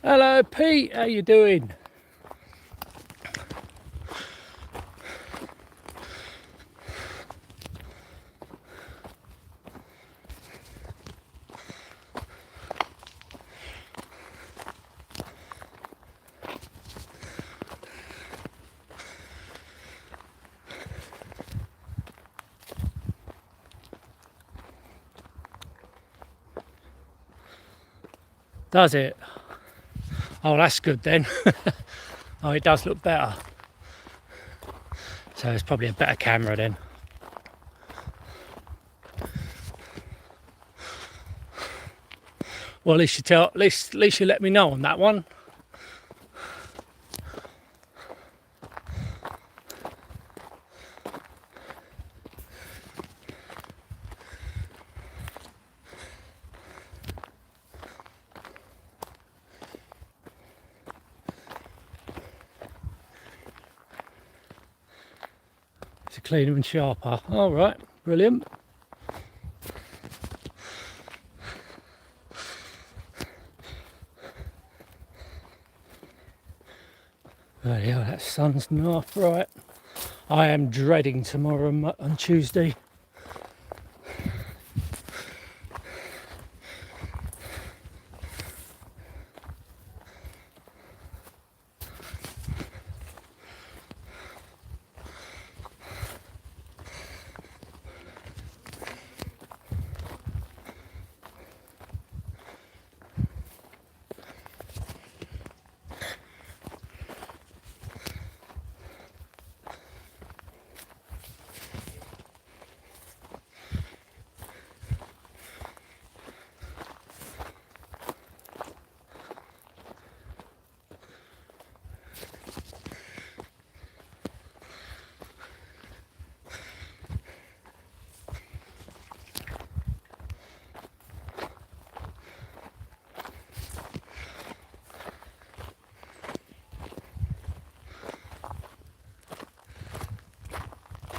Hello Pete, how you doing? Does it? Oh, that's good then. Oh, it does look better. So it's probably a better camera then. Well, at least you let me know on that one. It's cleaner and sharper. All right, brilliant. Oh yeah, that sun's not bright. I am dreading tomorrow on Tuesday.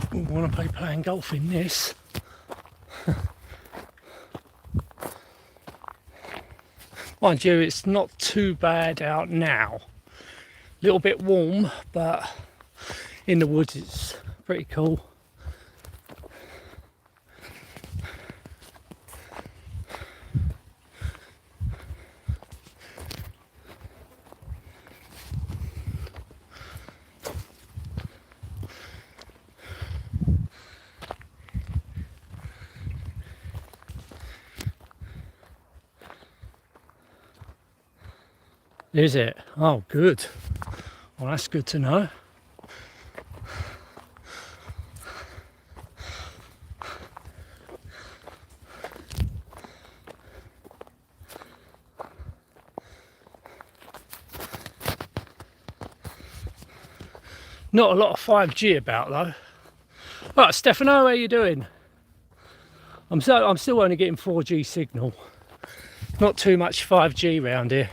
I want to be playing golf in this. Mind you, it's not too bad out now. A little bit warm, but in the woods it's pretty cool. Is it? Oh, good. Well, that's good to know. Not a lot of 5G about though. Right, Stefano, how are you doing? I'm still only getting 4G signal. Not too much 5G around here.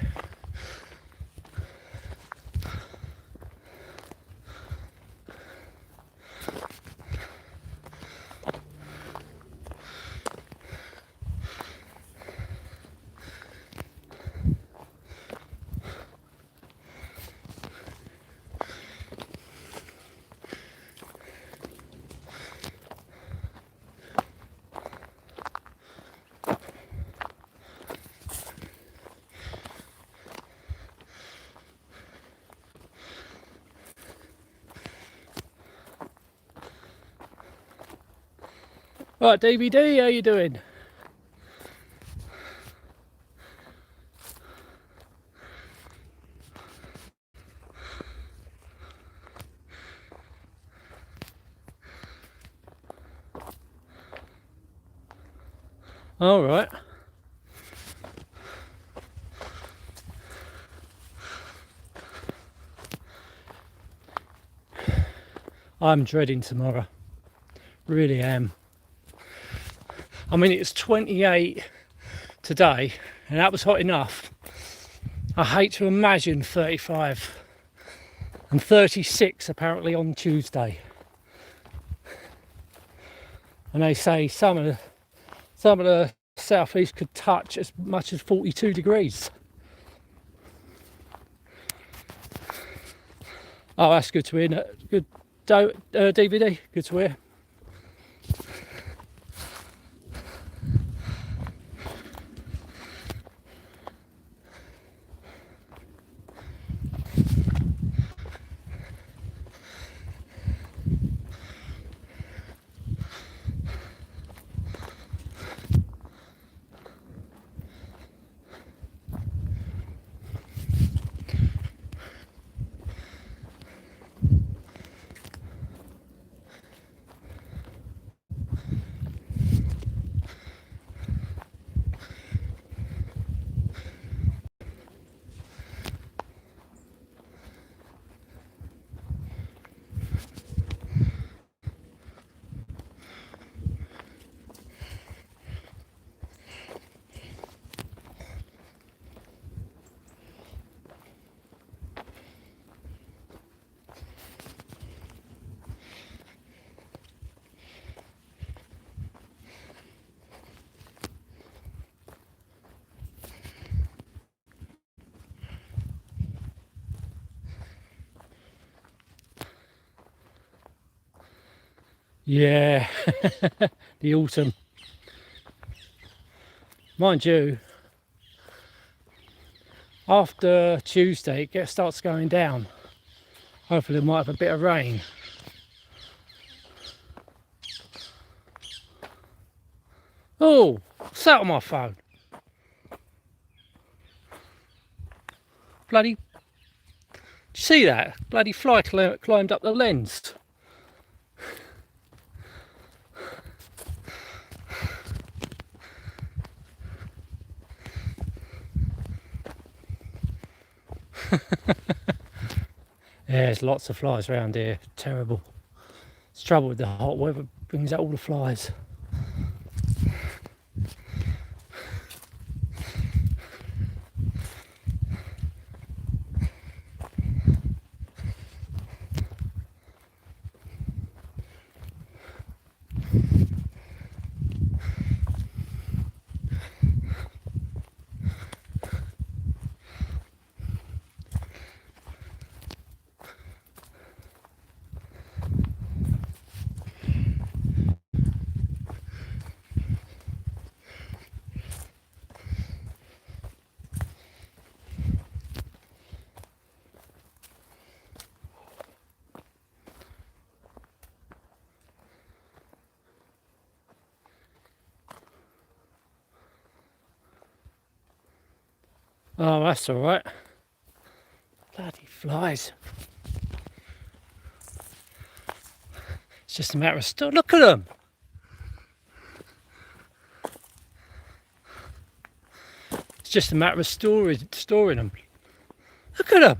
Right, DVD, how you doing? All right. I'm dreading tomorrow. Really am. I mean, it's 28 today, and that was hot enough. I hate to imagine 35 and 36 apparently on Tuesday. And they say some of the southeast could touch as much as 42 degrees. Oh, that's good to hear. Good DVD. Good to hear. Yeah, the autumn. Mind you, after Tuesday it starts going down. Hopefully we might have a bit of rain. Oh, what's that on my phone? Bloody, did you see that? Bloody fly climbed up the lens. Yeah, there's lots of flies around here. Terrible. It's trouble with the hot weather, brings out all the flies. Oh, that's all right. Bloody flies. It's just a matter of look at them. It's just a matter of storing them. Look at them.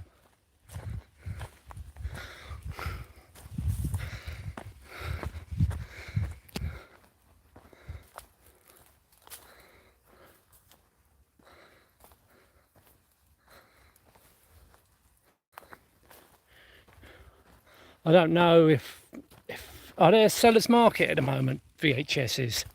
I don't know if are there a seller's market at the moment, VHSs?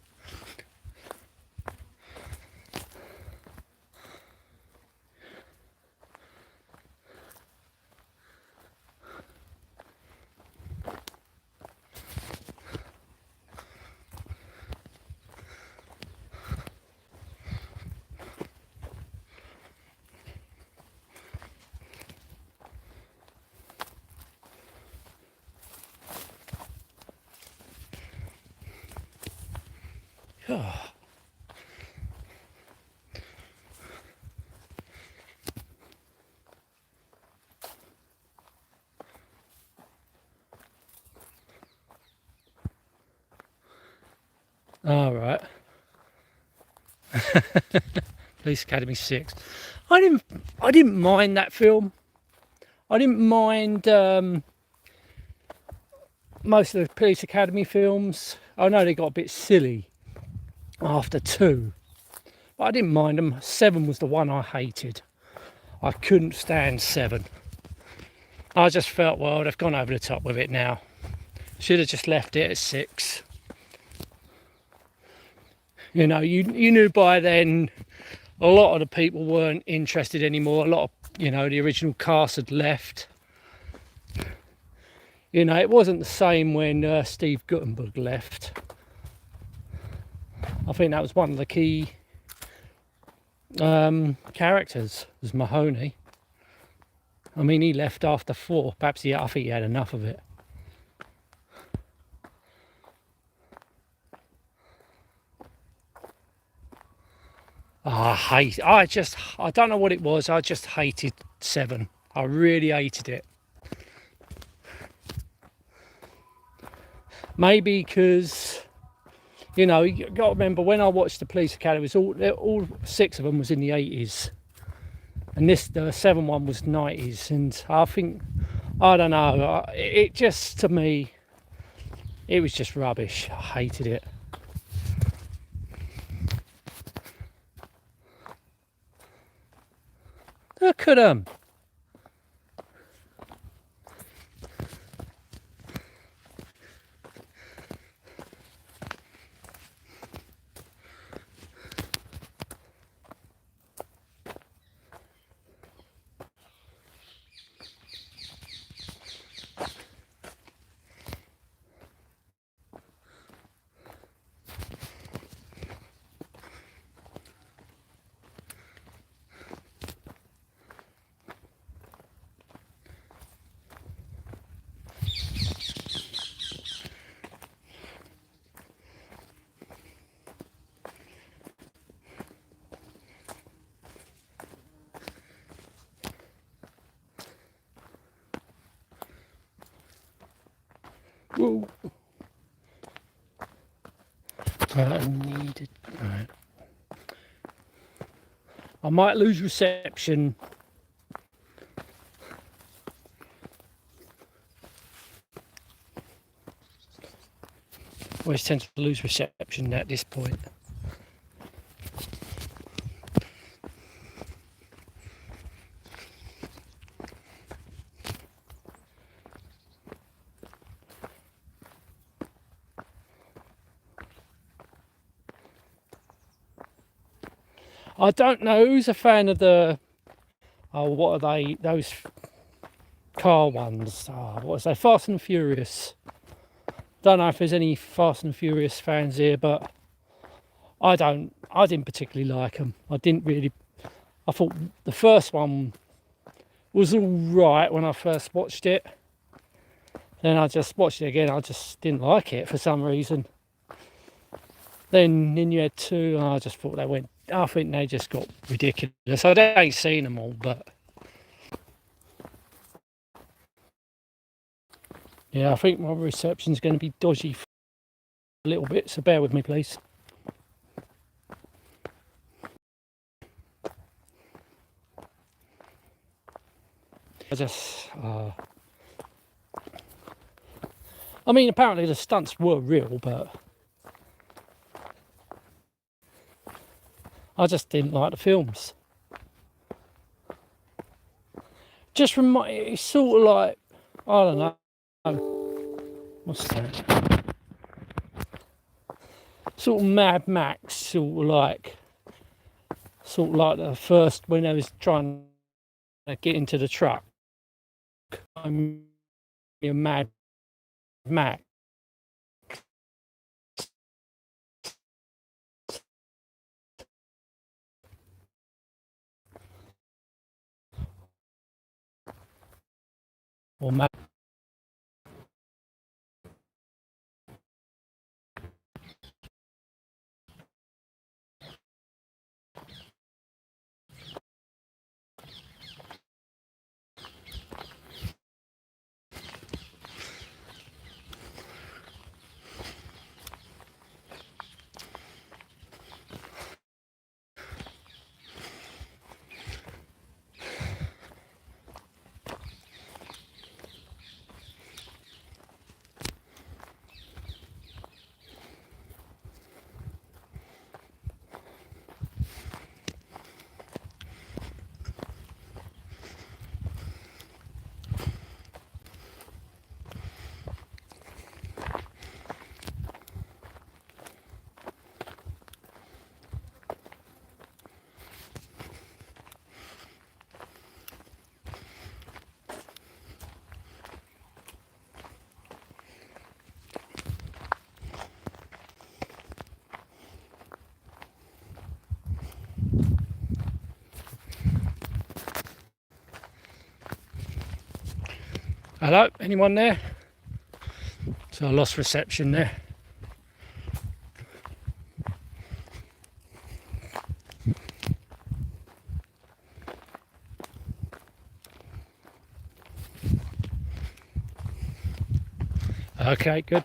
Oh. All right. Police Academy 6. I didn't mind that film. I didn't mind most of the Police Academy films. I know they got a bit silly after 2, but I didn't mind them. 7 was the one I hated. I couldn't stand 7. I just felt, well, they've gone over the top with it now. Should have just left it at 6. You know, you knew by then a lot of the people weren't interested anymore. A lot of, you know, the original cast had left. You know, it wasn't the same when Steve Guttenberg left. I think that was one of the key characters, was Mahoney. I mean, he left after 4. Perhaps I think he had enough of it. I don't know what it was. I just hated 7. I really hated it. Maybe because, you know, you got to remember when I watched the Police Academy, it was all 6 of them was in the 80s, and the 7 one was 90s, and I think, I don't know, it just, to me, it was just rubbish. I hated it. Look at them. Whoa. I needed. Right. I might lose reception. Always tend to lose reception at this point. I don't know who's a fan of the, what are they, those car ones, what was they, Fast and Furious. Don't know if there's any Fast and Furious fans here, but I didn't particularly like them. I thought the first one was all right when I first watched it. Then I just watched it again, I just didn't like it for some reason. Then you had 2, and I just thought I think they just got ridiculous. I ain't seen them all, but yeah, I think my reception's going to be dodgy for a little bit, so bear with me, please. I mean, apparently the stunts were real, but I just didn't like the films. It's sort of like, I don't know, what's that? Sort of Mad Max, sort of like the first, when I was trying to get into the truck. I'm a Mad Max. Or Mad. Hello, anyone there? So I lost reception there. Okay, good.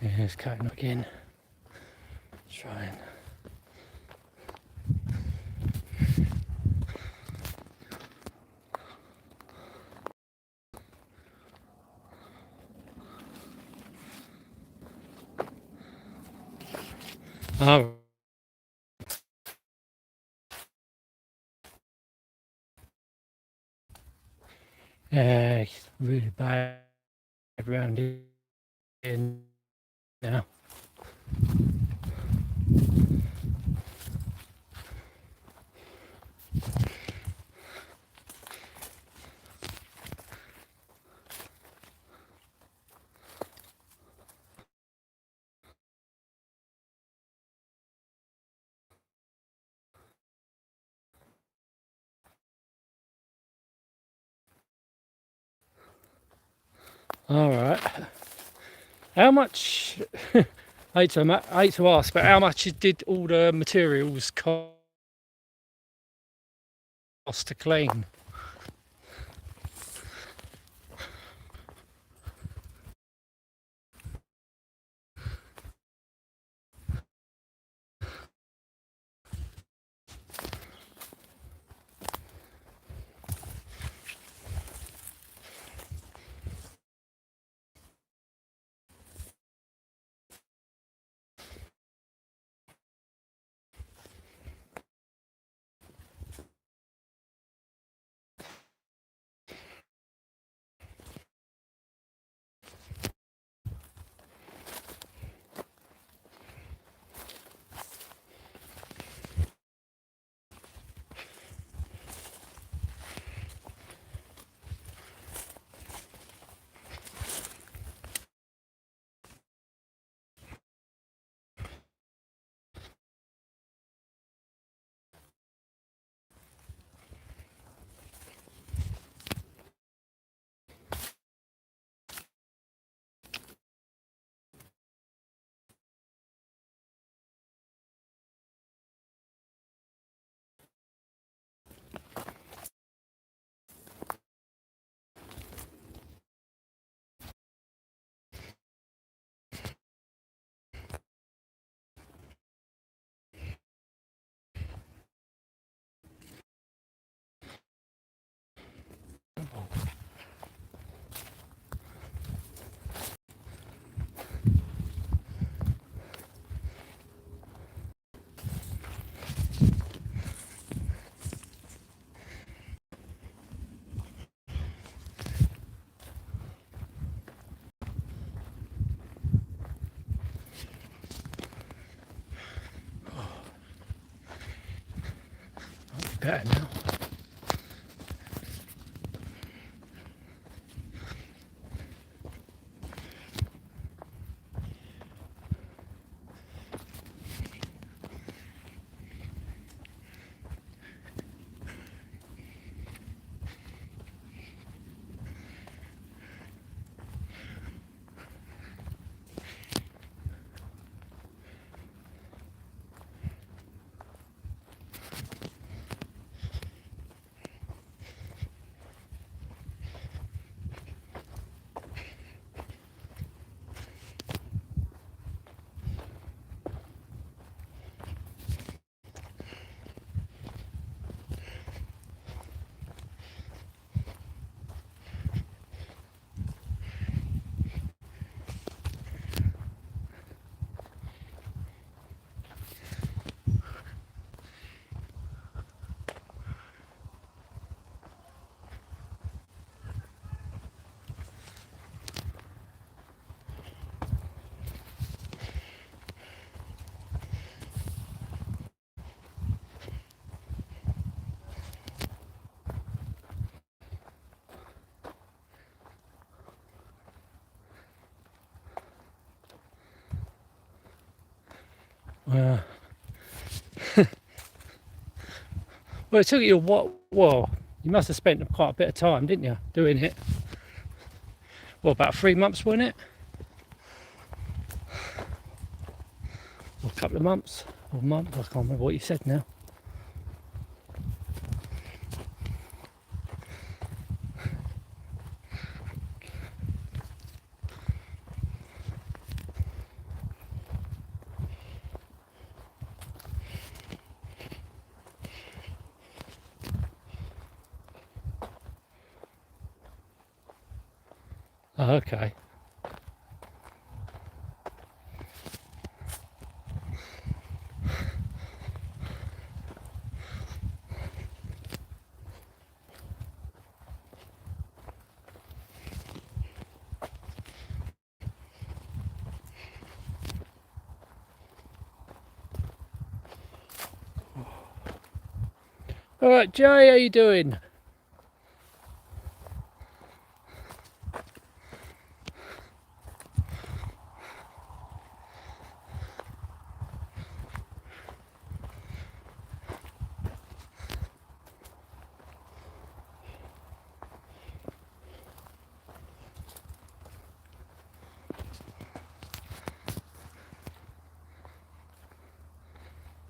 Yeah, it's cutting again. Trying. Oh. Yeah, it's really bad around here now. All right. How much? I hate to ask, but how much did all the materials cost to clean? Better now. Well, it took you what? Well, you must have spent quite a bit of time, didn't you, doing it? Well, about 3 months, wasn't it? Or a couple of months, or a month. I can't remember what you said now. Oh, okay. All right, Jay, how you doing?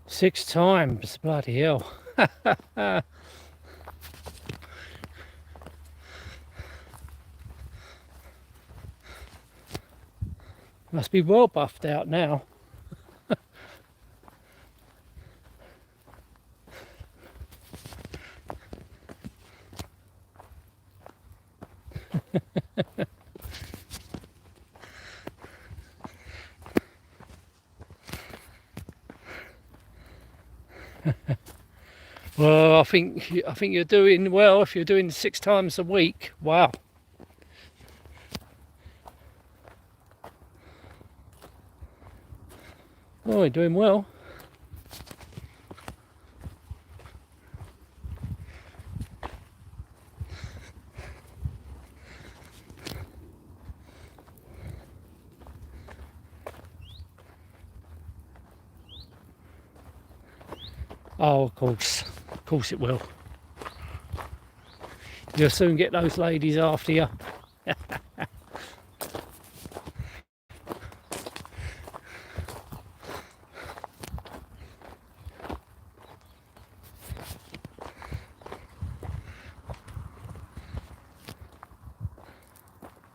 Six times, bloody hell. Must be well buffed out now. Well, I think you're doing well if you're doing 6 times a week. Wow. Oh, you're doing well. Oh, of course it will. You'll soon get those ladies after you.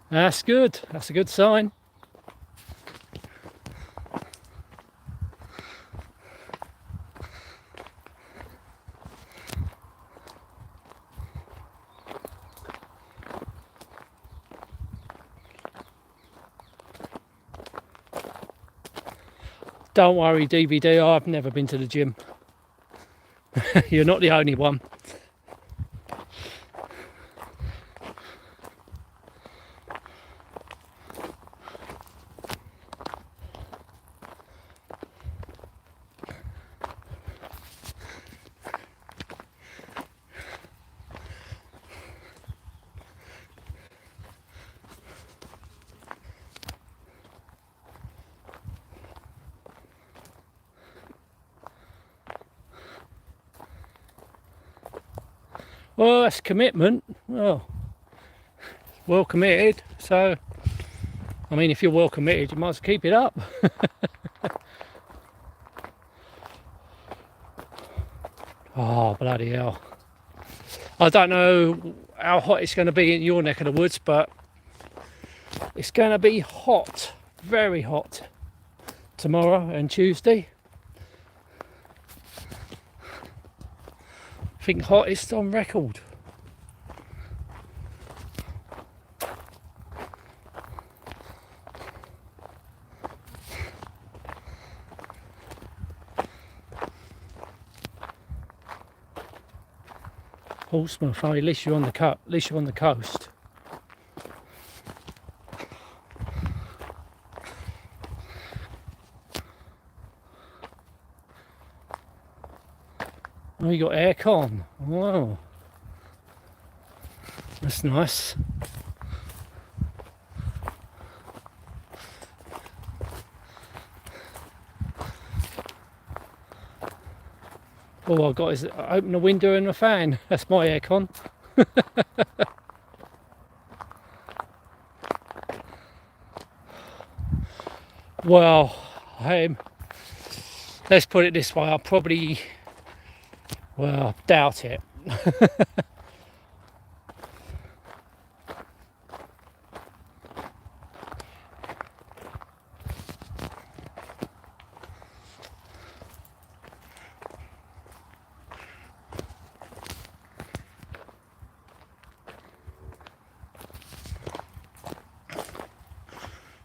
That's good. That's a good sign. Don't worry, DVD, I've never been to the gym. You're not the only one. Well, that's commitment. Well committed. So, I mean, if you're well committed, you might as well keep it up. Oh, bloody hell. I don't know how hot it's going to be in your neck of the woods, but it's going to be hot, very hot, tomorrow and Tuesday. I think hottest on record. Portsmouth, at least you're on the coast. Oh, you got aircon. Wow, that's nice. All I've got is open the window and a fan. That's my aircon. Well, let's put it this way, I'll probably, well, doubt it.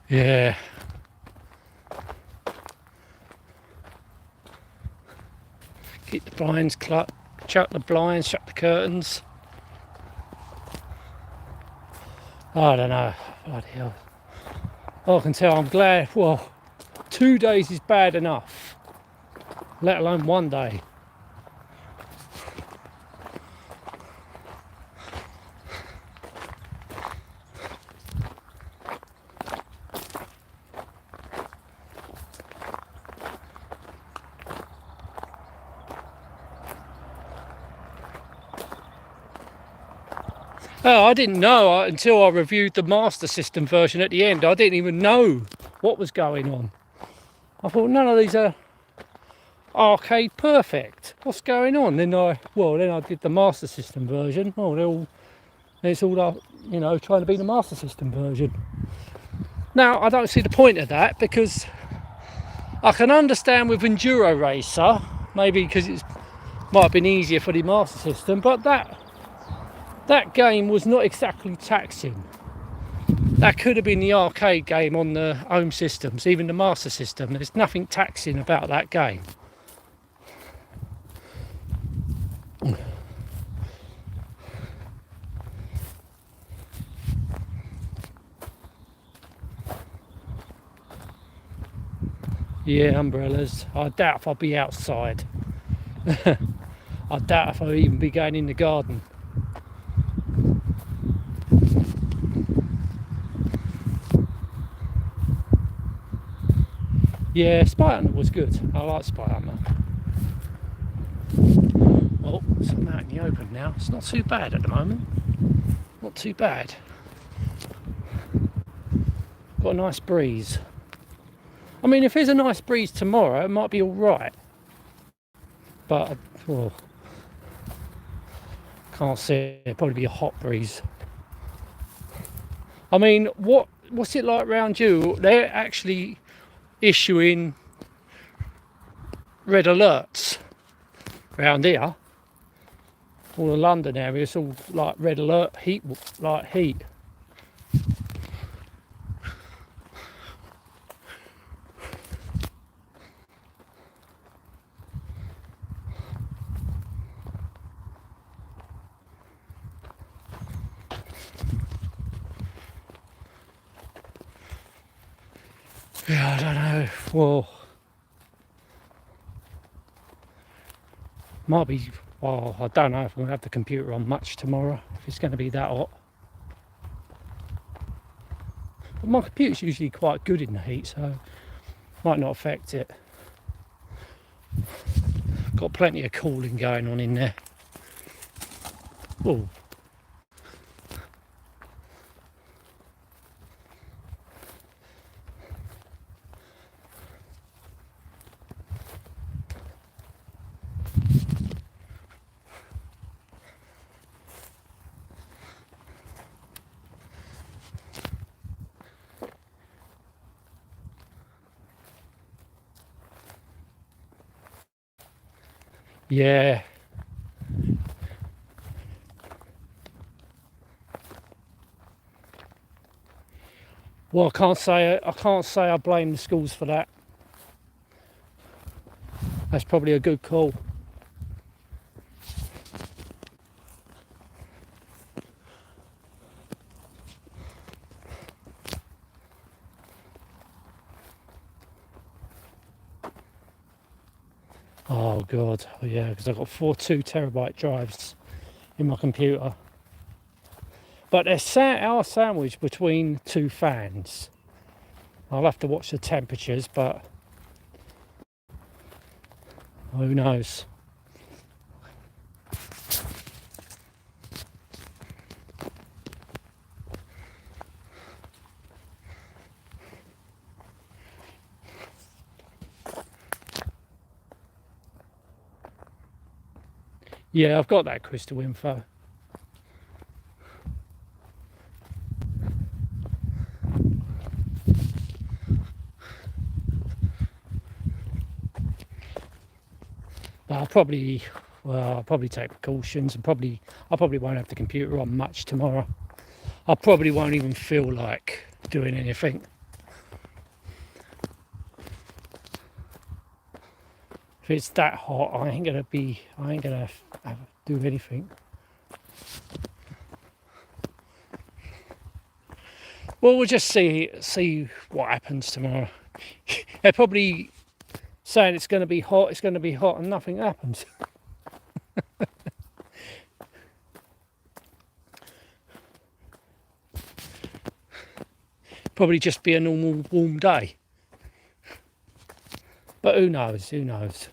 Yeah. Keep the blinds closed, shut the blinds, shut the curtains. I don't know, bloody hell. I can tell I'm glad, well, 2 days is bad enough, let alone 1 day. Oh, I didn't know until I reviewed the Master System version at the end. I didn't even know what was going on. I thought none of these are arcade perfect. What's going on? Then I did the Master System version. Oh, it's all you know, trying to be the Master System version. Now I don't see the point of that, because I can understand with Enduro Racer, maybe because it might have been easier for the Master System, but that game was not exactly taxing. That could have been the arcade game on the home systems, even the Master System. There's nothing taxing about that game. Yeah, umbrellas. I doubt if I'll be outside. I doubt if I'll even be going in the garden. Yeah, Spy Hunter was good. I like Spy Hunter. Oh, it's out in the open now. It's not too bad at the moment. Not too bad. Got a nice breeze. I mean, if there's a nice breeze tomorrow, it might be all right. But, well, can't see it. It'll probably be a hot breeze. I mean, what's it like around you? They're actually issuing red alerts around here. All the London area, it's all like red alert, heat. Yeah, I don't know. Well, might be. Well, I don't know if I'm going to have the computer on much tomorrow, if it's going to be that hot. But my computer's usually quite good in the heat, so might not affect it. Got plenty of cooling going on in there. Oh. Yeah. Well, I can't say I blame the schools for that. That's probably a good call. Oh god, oh, yeah, because I've got 4 2TB drives in my computer. But they're our sandwich between 2 fans. I'll have to watch the temperatures, but who knows? Yeah, I've got that crystal info. But I'll probably take precautions, and I probably won't have the computer on much tomorrow. I probably won't even feel like doing anything. If it's that hot, I ain't gonna do anything. Well, we'll just see what happens tomorrow. They're probably saying it's going to be hot, and nothing happens. Probably just be a normal warm day. But who knows? Who knows?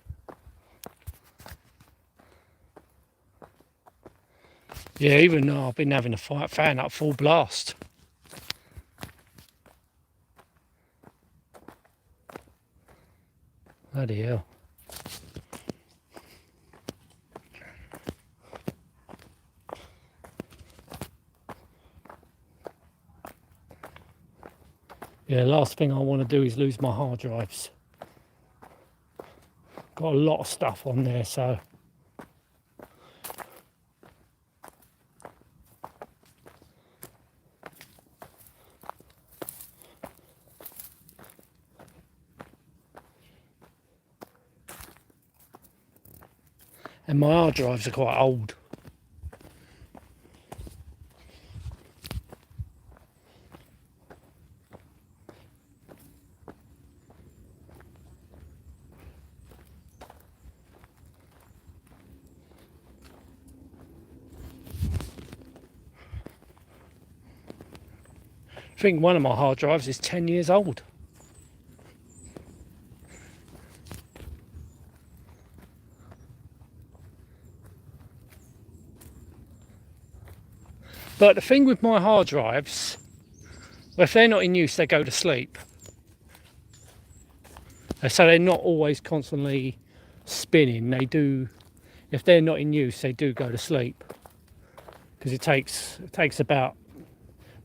Yeah, even though I've been having a fan up full blast. Bloody hell. Yeah, last thing I want to do is lose my hard drives. Got a lot of stuff on there, so. And my hard drives are quite old. I think one of my hard drives is 10 years old. But the thing with my hard drives, if they're not in use, they go to sleep. So they're not always constantly spinning. They do, if they're not in use, they do go to sleep. Because it takes about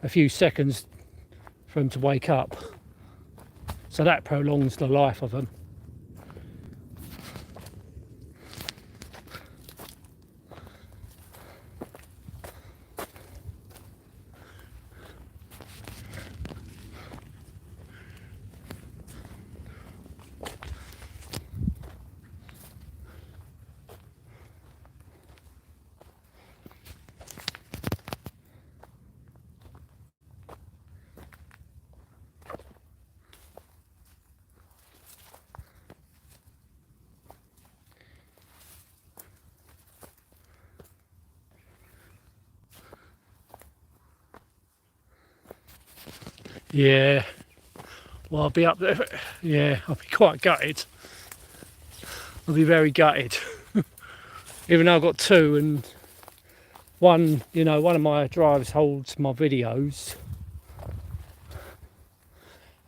a few seconds for them to wake up. So that prolongs the life of them. Yeah, well, I'll be up there. Yeah, I'll be quite gutted. I'll be very gutted. Even though I've got two, and one of my drives holds my videos,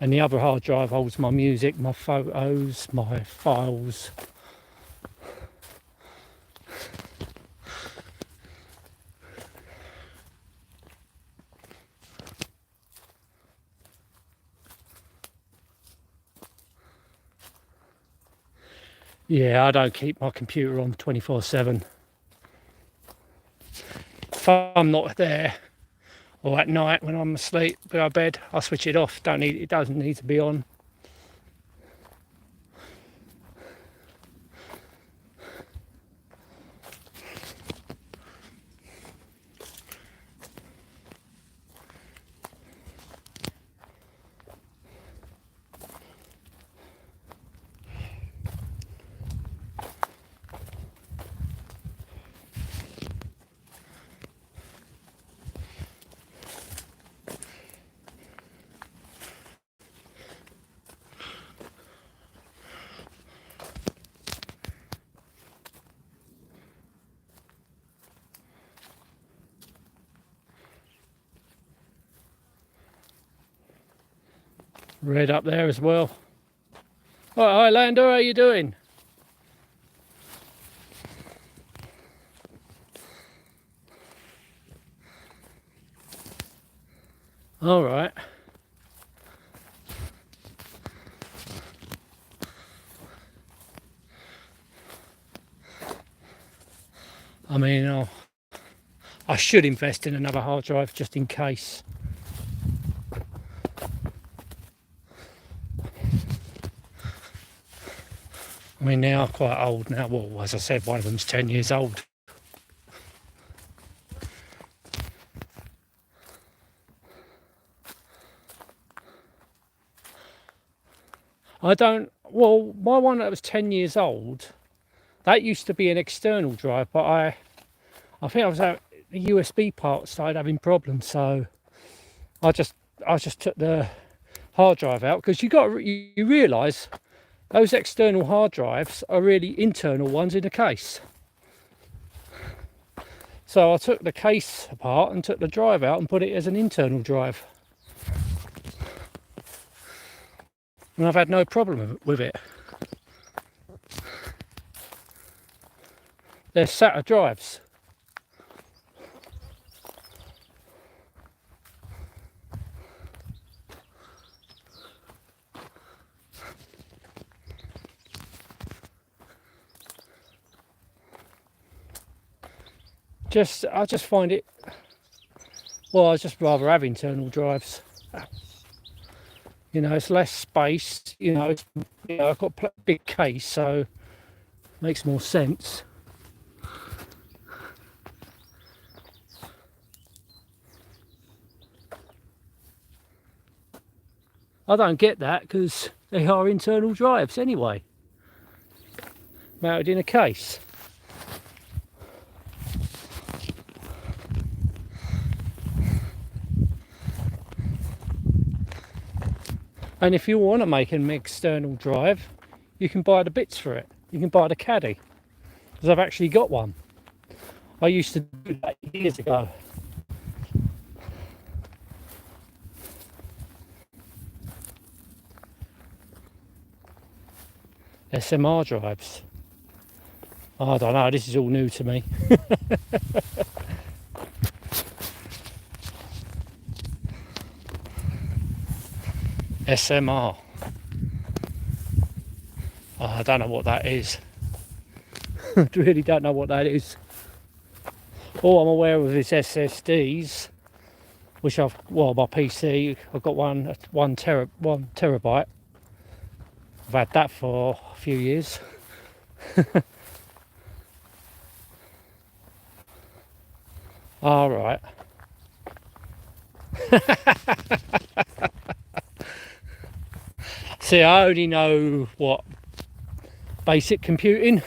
and the other hard drive holds my music, my photos, my files. Yeah, I don't keep my computer on 24/7. If I'm not there, or at night when I'm asleep, go to bed, I switch it off. It doesn't need to be on. Red up there as well. Hi Lando, how you doing? All right. I mean, I should invest in another hard drive just in case. I mean, they are quite old now. Well, as I said, one of them's 10 years old. Well, my one that was 10 years old, that used to be an external drive, but I think I was out, the USB part started having problems, so I just took the hard drive out, because you realise those external hard drives are really internal ones in a case. So I took the case apart and took the drive out and put it as an internal drive. And I've had no problem with it. They're SATA drives. I just find it, well, I just rather have internal drives. You know, it's less space, I've got a big case, so it makes more sense. I don't get that, because they are internal drives anyway, mounted in a case. And if you want to make an external drive, you can buy the bits for it. You can buy the caddy, because I've actually got one. I used to do that years ago. SMR drives. I don't know, this is all new to me. SMR. Oh, I don't know what that is. I really don't know what that is. All I'm aware of is SSDs, which my PC, I've got one terabyte. I've had that for a few years. All right. See, I only know what basic computing.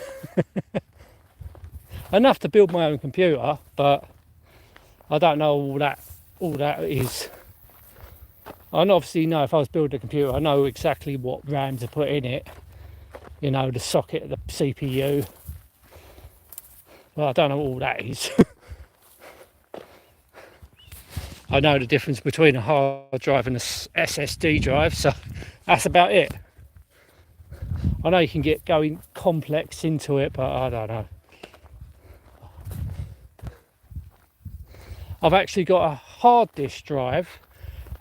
Enough to build my own computer, but I don't know all that is. I obviously know if I was building a computer, I know exactly what RAM to put in it. The socket of the CPU. But I don't know what all that is. I know the difference between a hard drive and a SSD drive, so that's about it. I know you can get going complex into it, but I don't know. I've actually got a hard disk drive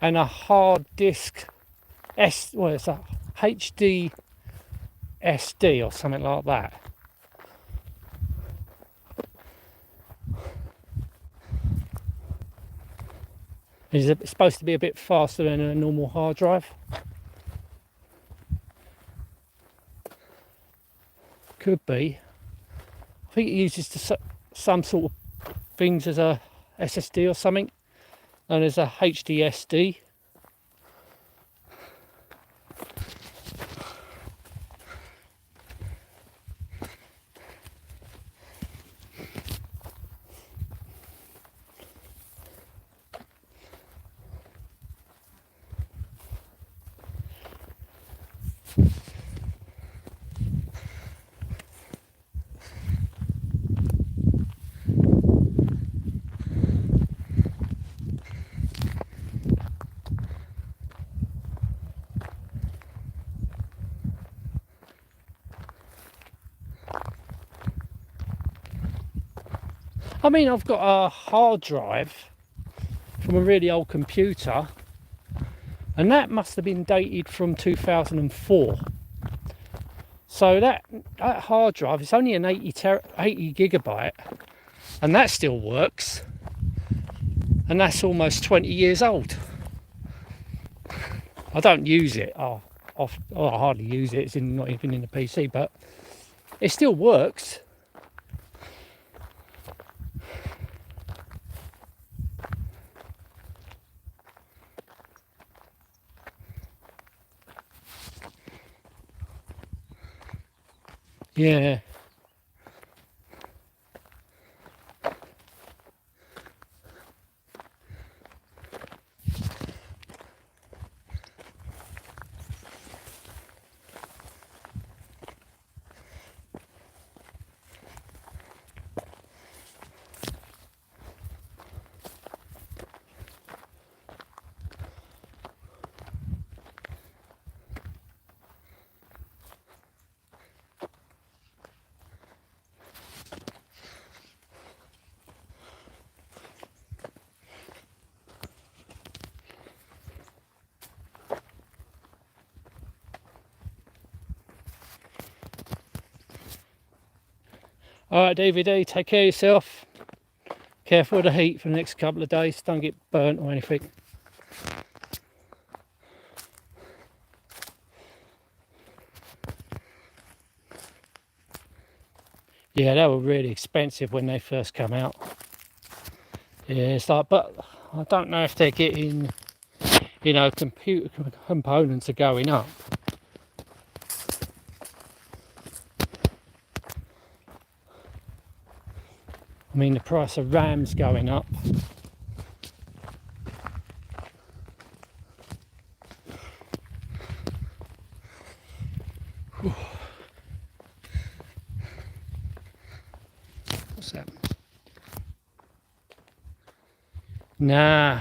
and a hard disk it's a HD SD or something like that. It's supposed to be a bit faster than a normal hard drive. Could be. I think it uses some sort of things as a SSD or something, and as a HD SD. I mean, I've got a hard drive from a really old computer and that must have been dated from 2004. So that hard drive, it's only an 80 gigabyte, and that still works, and that's almost 20 years old. I don't use it. I hardly use it. It's not even in the PC, but it still works. Yeah. Alright, DVD, take care of yourself. Careful of the heat for the next couple of days. Don't get burnt or anything. Yeah, they were really expensive when they first come out. Yeah, it's like, but I don't know if they're getting, you know, computer components are going up. I mean, the price of RAM's going up. What's that? Nah.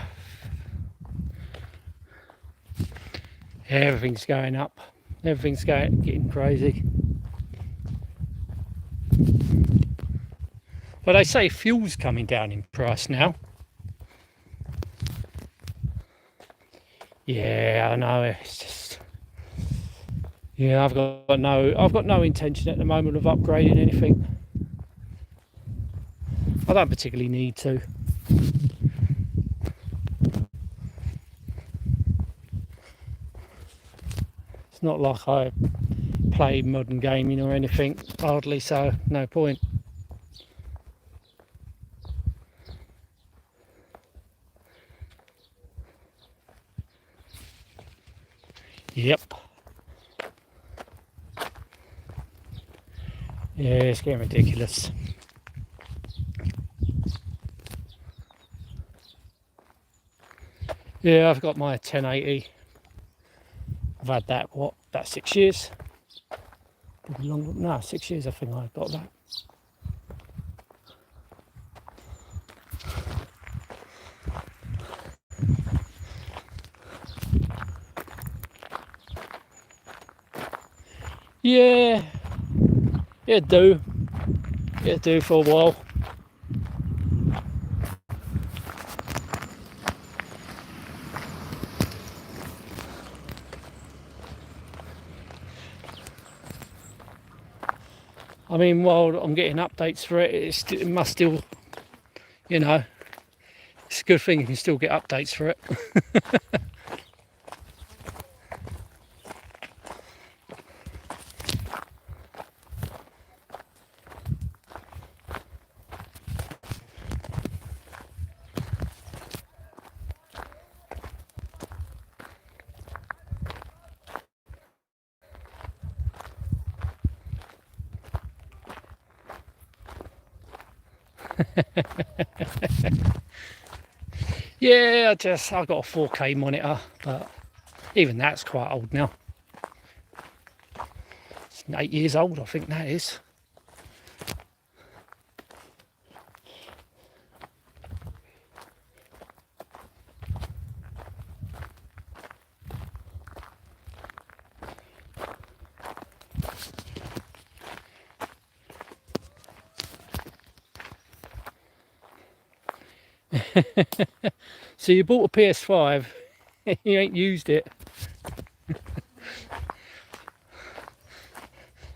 Everything's going up. Everything's getting crazy. But they say fuel's coming down in price now. Yeah, I know. It's just, yeah, I've got no intention at the moment of upgrading anything. I don't particularly need to. It's not like I play modern gaming or anything, hardly, so no point. Yep. Yeah, it's getting ridiculous. Yeah, I've got my 1080. I've had that, what, about 6 years? Probably longer. No, 6 years I think I got that. Yeah, it'd do. It'd do for a while. I mean, while I'm getting updates for it, it must still, you know, it's a good thing you can still get updates for it. Yeah, I got a 4K monitor, but even that's quite old now. It's 8 years old, I think that is. So you bought a PS5 You ain't used it.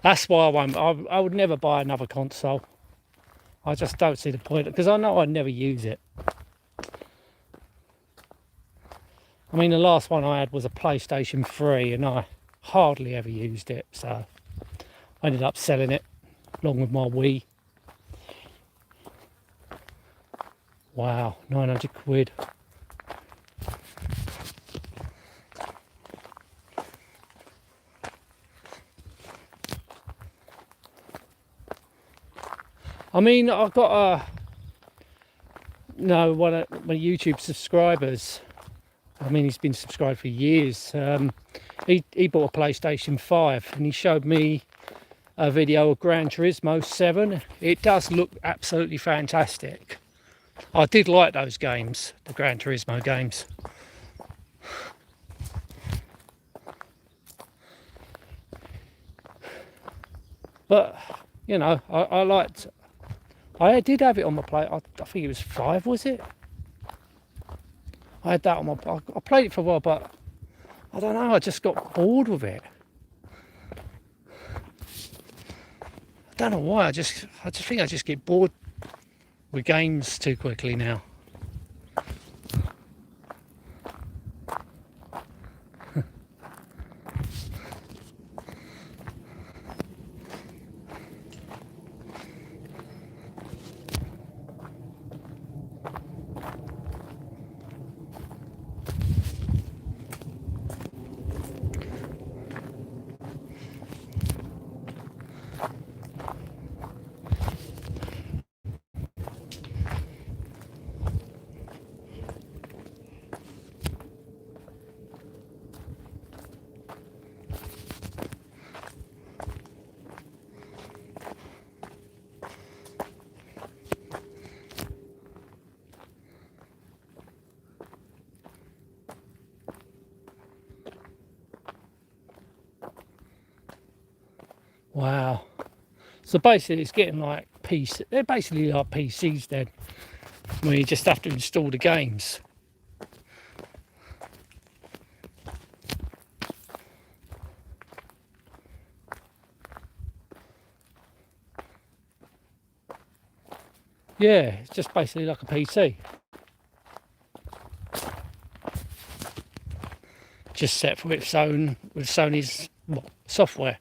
That's why I would never buy another console. I just don't see the point, because I know I'd never use it. I mean, the last one I had was a PlayStation 3 and I hardly ever used it, so I ended up selling it along with my Wii. Wow, 900 quid. I mean, I've got one of my YouTube subscribers. I mean, he's been subscribed for years. He bought a PlayStation 5 and he showed me a video of Gran Turismo 7. It does look absolutely fantastic. I did like those games, the Gran Turismo games. But, you know, I did have it on my play. I think it was 5, was it? I had that on my. I played it for a while, but I don't know. I just got bored with it. I don't know why. I just think I just get bored with games too quickly now. Wow. So basically it's getting like PC. They're basically like PCs then, where you just have to install the games. Yeah, it's just basically like a PC. Just set for its own, with Sony's software.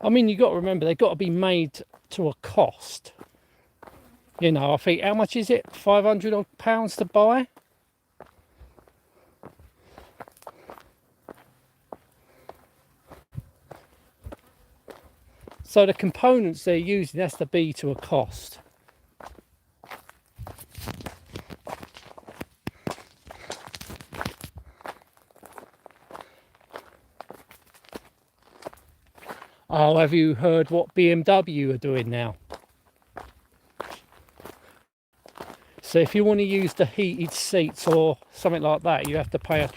I mean, you've got to remember, they've got to be made to a cost. You know, I think, how much is it? £500 to buy? So the components they're using has to be to a cost. Oh, have you heard what BMW are doing now? So if you want to use the heated seats or something like that, you have to pay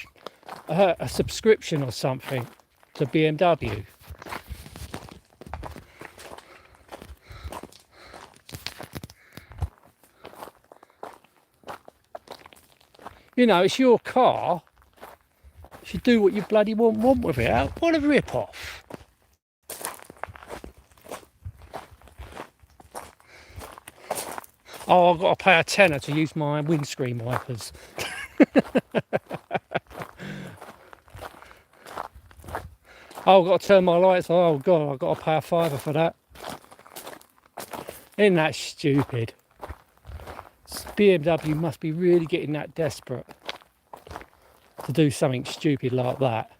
a subscription or something to BMW. You know, it's your car. You should do what you bloody want with it. What a rip-off. Oh, I've got to pay a tenner to use my windscreen wipers. Oh, I've got to turn my lights on. Oh, God, I've got to pay a £5 for that. Isn't that stupid? BMW must be really getting that desperate to do something stupid like that.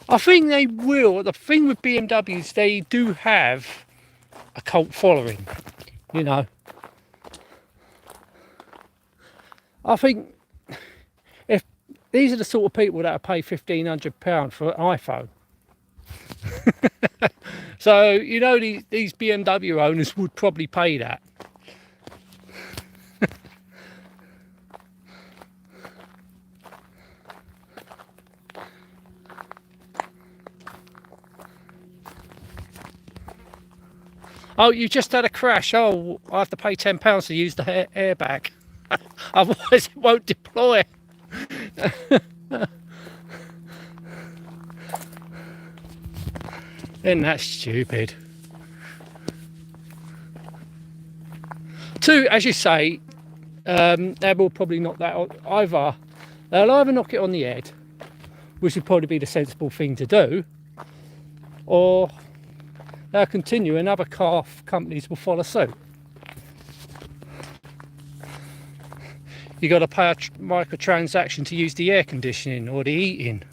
I think they will. The thing with BMWs, they do have a cult following, you know. I think if these are the sort of people that pay £1,500 for an iPhone. So, you know, these BMW owners would probably pay that. Oh, you just had a crash. Oh, I have to pay £10 to use the airbag. Otherwise it won't deploy. Isn't that stupid? Two, as you say, they will probably knock that on. They'll either knock it on the head, which would probably be the sensible thing to do, or they'll continue and other car companies will follow suit. You got to pay a microtransaction to use the air conditioning or the heating.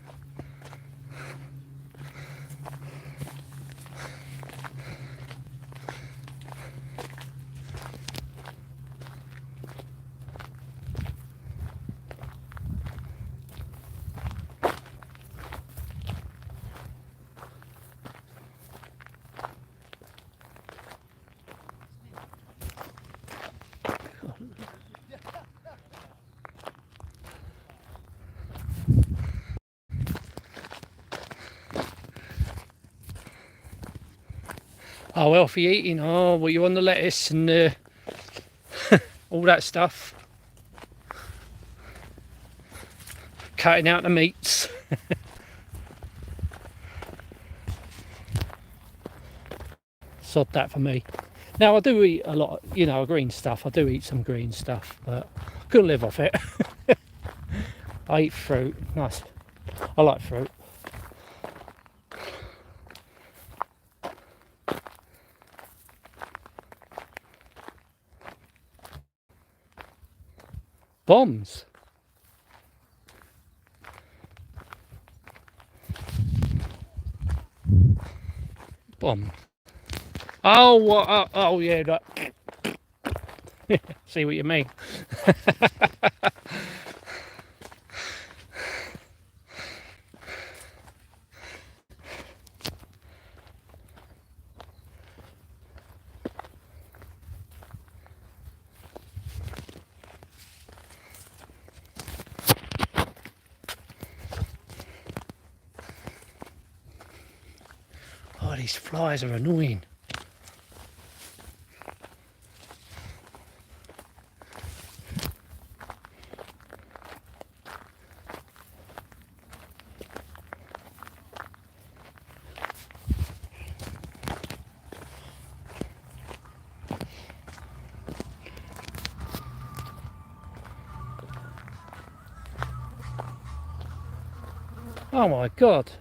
Oh, healthy eating. Oh, well, you're on the lettuce and all that stuff. Cutting out the meats. Sod that for me. Now, I do eat a lot, you know, green stuff. I do eat some green stuff, but I couldn't live off it. I eat fruit. Nice. I like fruit. Bombs. Bomb. Oh, yeah. That. See what you mean. Oh, these flies are annoying. Oh my God.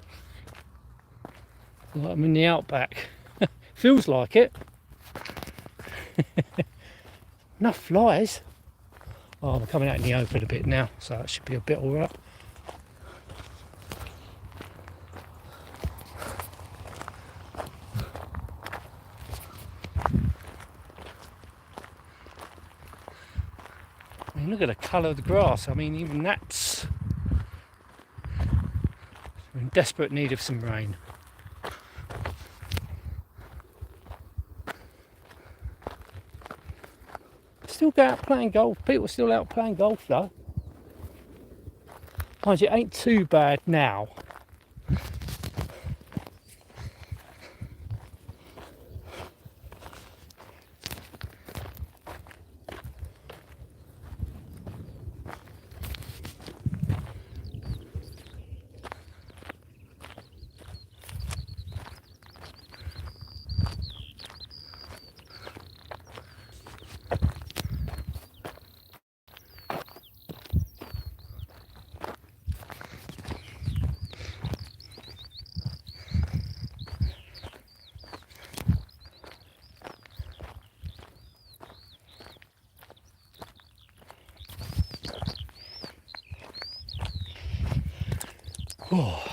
Like I'm in the outback. Feels like it. Enough flies. Oh, I'm coming out in the open a bit now, so that should be a bit alright. I mean, look at the colour of the grass. I mean, even that's... We're in desperate need of some rain. Still go out playing golf. People are still out playing golf though. Mind you, it ain't too bad now. Oh.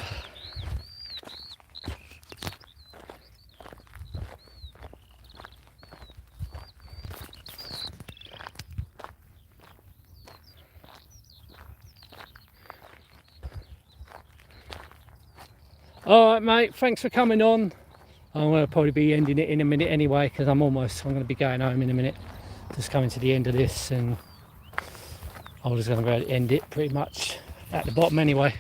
All right, mate, thanks for coming on. I'm going to probably be ending it in a minute anyway, because I'm going to be going home in a minute. Just coming to the end of this, and I was going to end it pretty much at the bottom anyway.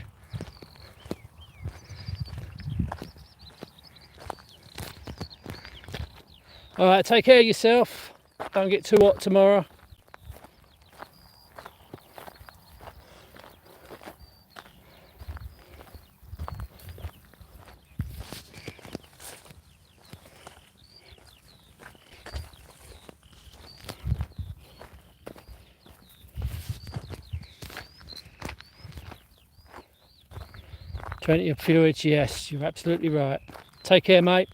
Alright, take care of yourself. Don't get too hot tomorrow. Plenty of fluids, yes, you're absolutely right. Take care, mate.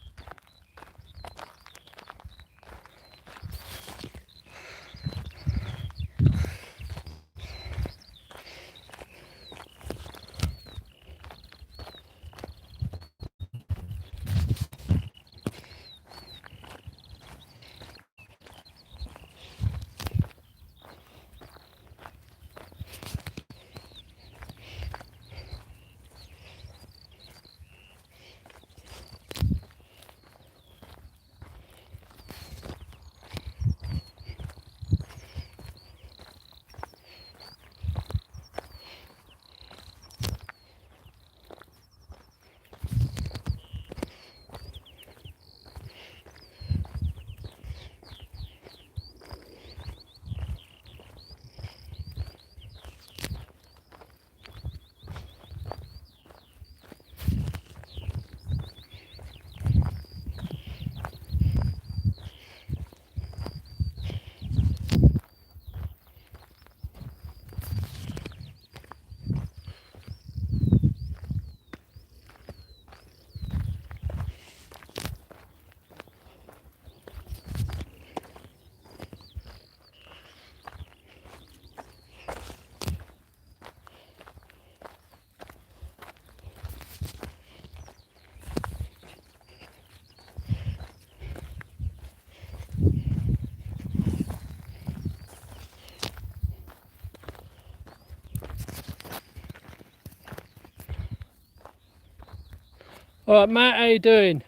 Alright, Matt, how you doing?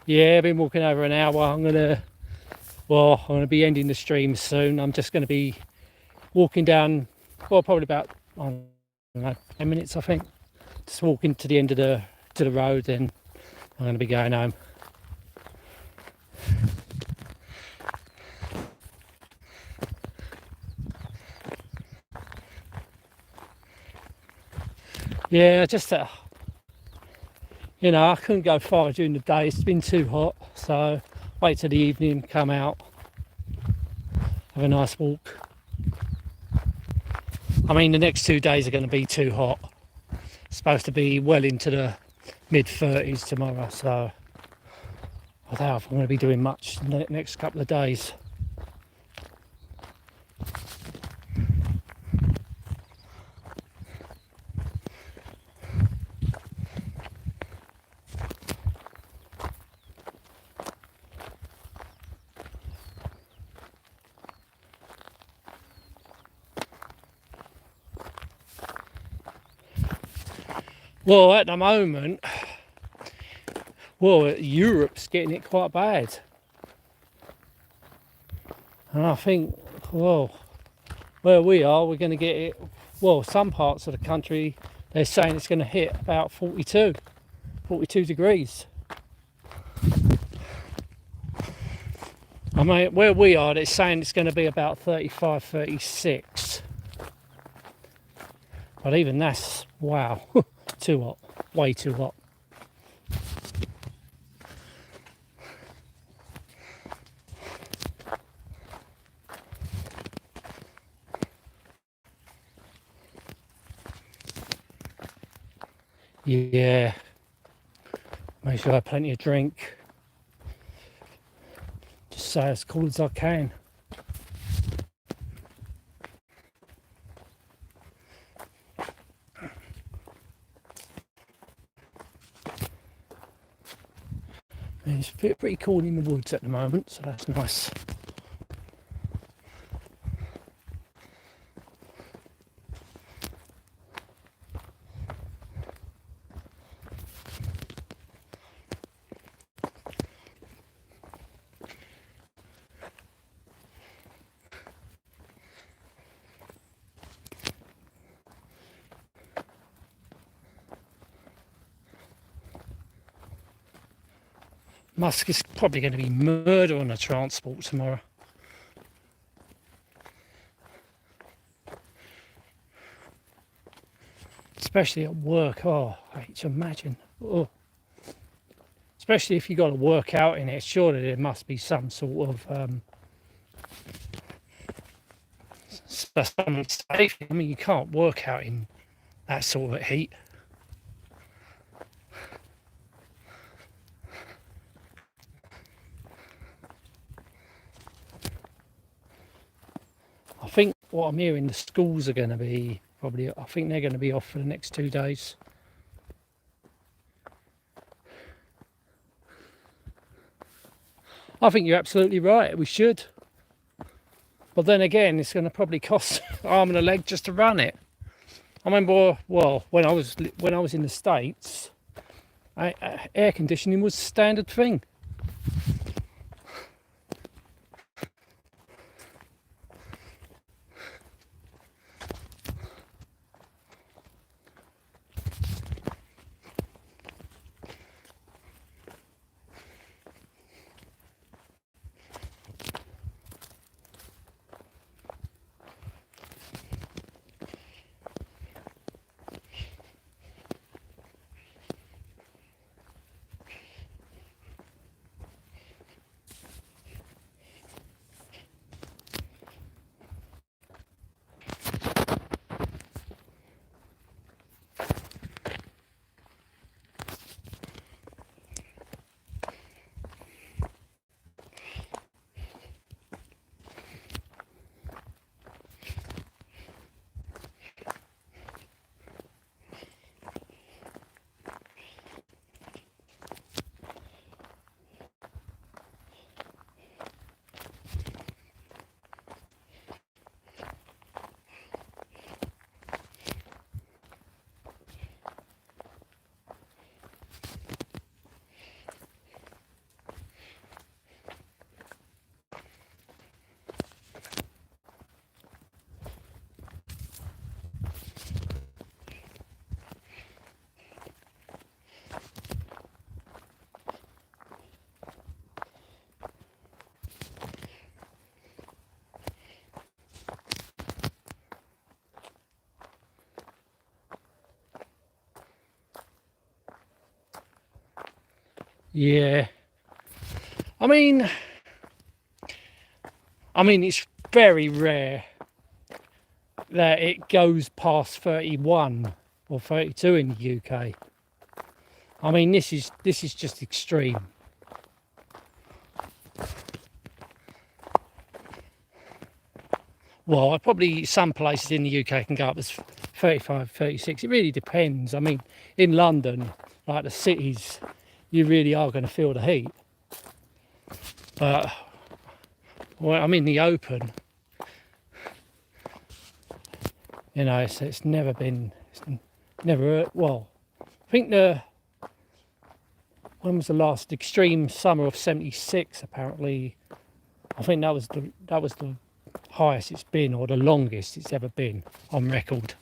Yeah, I've been walking over an hour. I'm gonna be ending the stream soon. I'm just gonna be walking down, well, probably about, I don't know, 10 minutes, I think. Just walking to the end of the road, then I'm gonna be going home. Yeah, just you know, I couldn't go far during the day. It's been too hot, so wait till the evening, come out, have a nice walk. I mean, the next 2 days are going to be too hot. It's supposed to be well into the mid-30s tomorrow, so I doubt if I'm going to be doing much in the next couple of days. Well, at the moment, Europe's getting it quite bad. And I think, well, where we are, we're going to get it, well, some parts of the country, they're saying it's going to hit about 42 degrees. I mean, where we are, they're saying it's going to be about 35, 36. But even that's, wow, too hot, way too hot. Yeah, make sure I have plenty of drink. Just stay as cool as I can. And it's pretty cool in the woods at the moment, so that's nice. Musk is probably going to be murder on the transport tomorrow. Especially at work. Oh, I hate to imagine. Oh. Especially if you've got to work out in it. Surely there must be some sort of some safety. I mean, you can't work out in that sort of heat. I think what I'm hearing, the schools are going to be probably, I think they're going to be off for the next 2 days. I think you're absolutely right, we should. But then again, it's going to probably cost an arm and a leg just to run it. I remember, well, when I was in the States, air conditioning was a standard thing. Yeah. I mean, it's very rare that it goes past 31 or 32 in the UK. I mean, this is just extreme. Well, probably some places in the UK can go up as 35, 36. It really depends. I mean, in London, like the cities, you really are going to feel the heat. But well, I'm in the open. You know, it's never been, well, I think when was the last extreme summer of 76? Apparently, I think that was the highest it's been, or the longest it's ever been on record.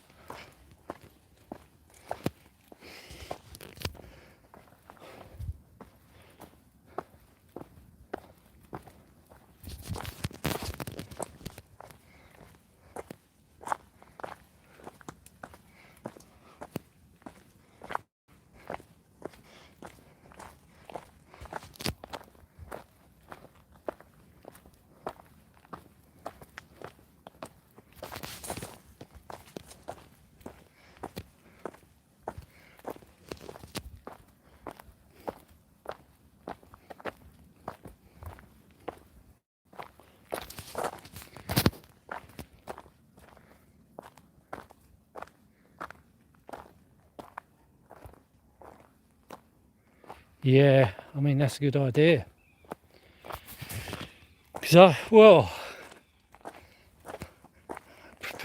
Yeah, I mean, that's a good idea. Because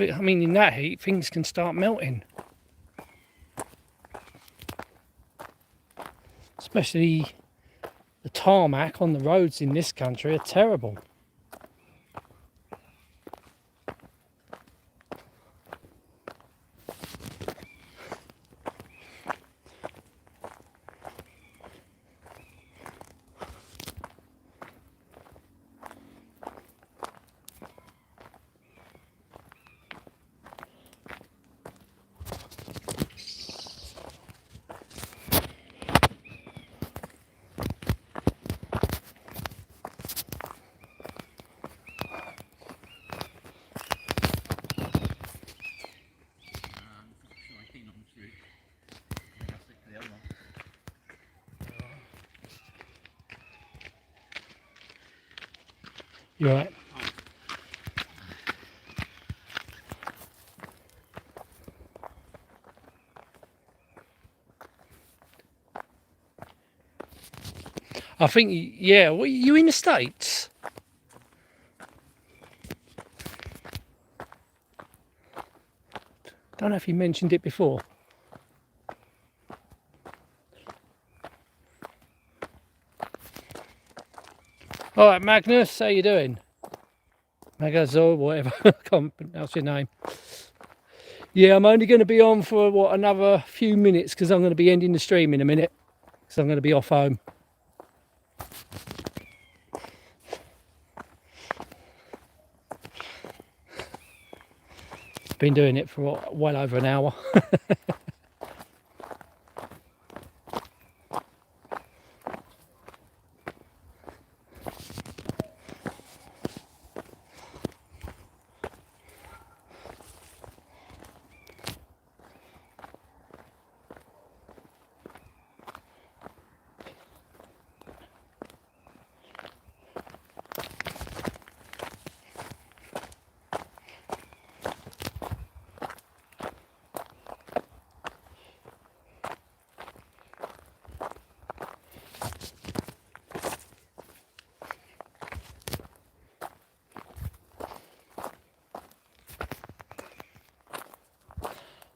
I mean, in that heat, things can start melting. Especially the tarmac on the roads in this country are terrible. You're right. I think, yeah, well, you in the States? Don't know if you mentioned it before. All right, Magnus, how you doing? Magazol, whatever, I can't pronounce your name. Yeah, I'm only going to be on for, what, another few minutes because I'm going to be ending the stream in a minute. So I'm going to be off home. Been doing it for what, well over an hour.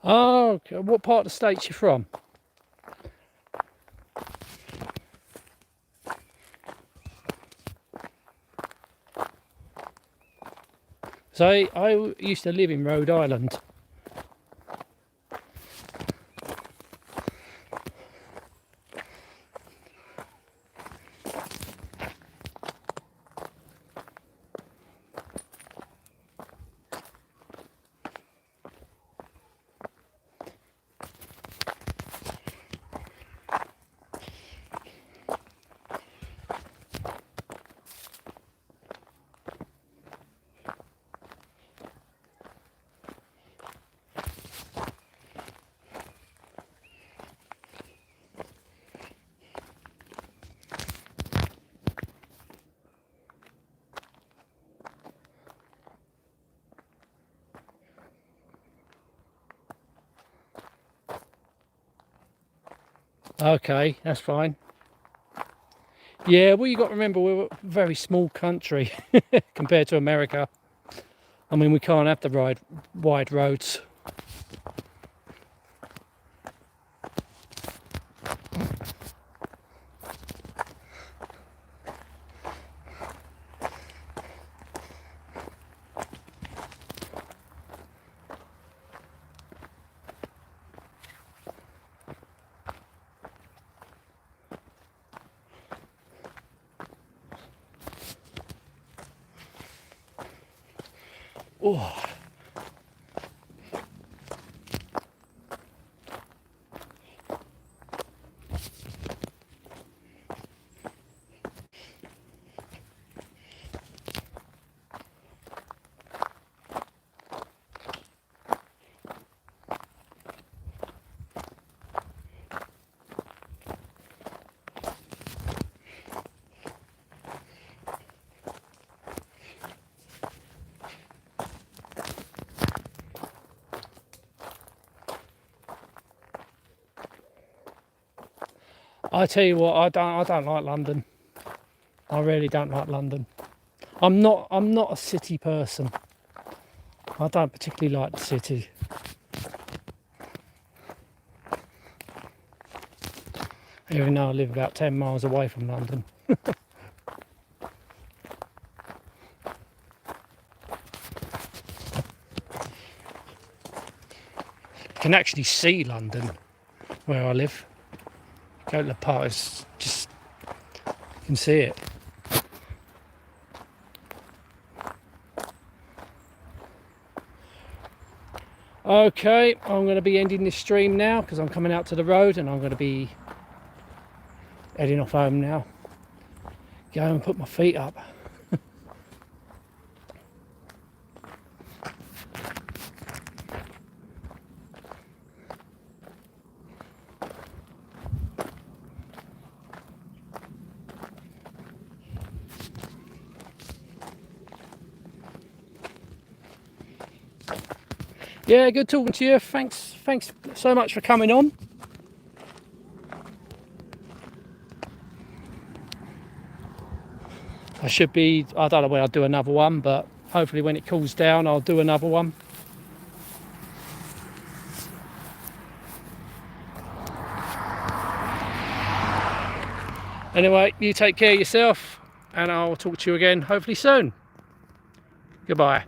Oh, okay. What part of the States you from? So I used to live in Rhode Island. Okay, that's fine. Yeah, well, you got to remember we're a very small country compared to America. I mean, we can't have the wide roads. Oh. I tell you what, I don't like London. I really don't like London. I'm not a city person. I don't particularly like the city. Even though I live about 10 miles away from London. You can actually see London where I live. Go to the park, it's just, you can see it. Okay, I'm going to be ending this stream now because I'm coming out to the road and I'm going to be heading off home now. Go and put my feet up. Yeah, good talking to you. Thanks so much for coming on. I don't know when I'll do another one, but hopefully when it cools down I'll do another one. Anyway, you take care of yourself, and I'll talk to you again hopefully soon. Goodbye.